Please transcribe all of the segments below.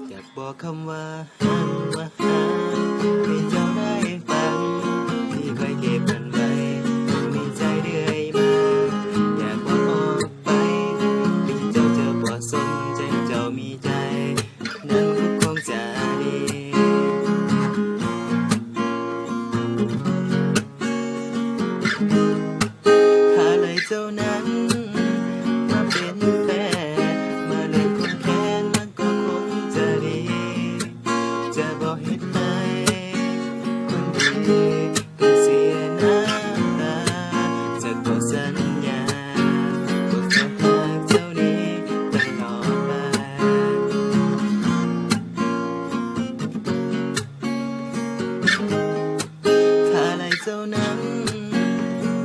อยากบอกคำว่าหันมาหาให้เจ้าได้ฟังที่เคยเก็บมันไว้ในใจเรื่อยมาอยากบอกออกไปที่เจ้าจะบ่สนใจเจ้ามีใจนั้นก็คงจะดีหาเลยเจ้านั้นมาเป็นแฟนมาเลยคนแค้นมันก็คงจะดีจะบอกเหตุใดคนดีต้องเสียน้ำตาจะขอสัญญาว่าจะรักเจ้านี้ตลอดไปถ้าเลยเจ้านั้น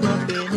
มาเป็น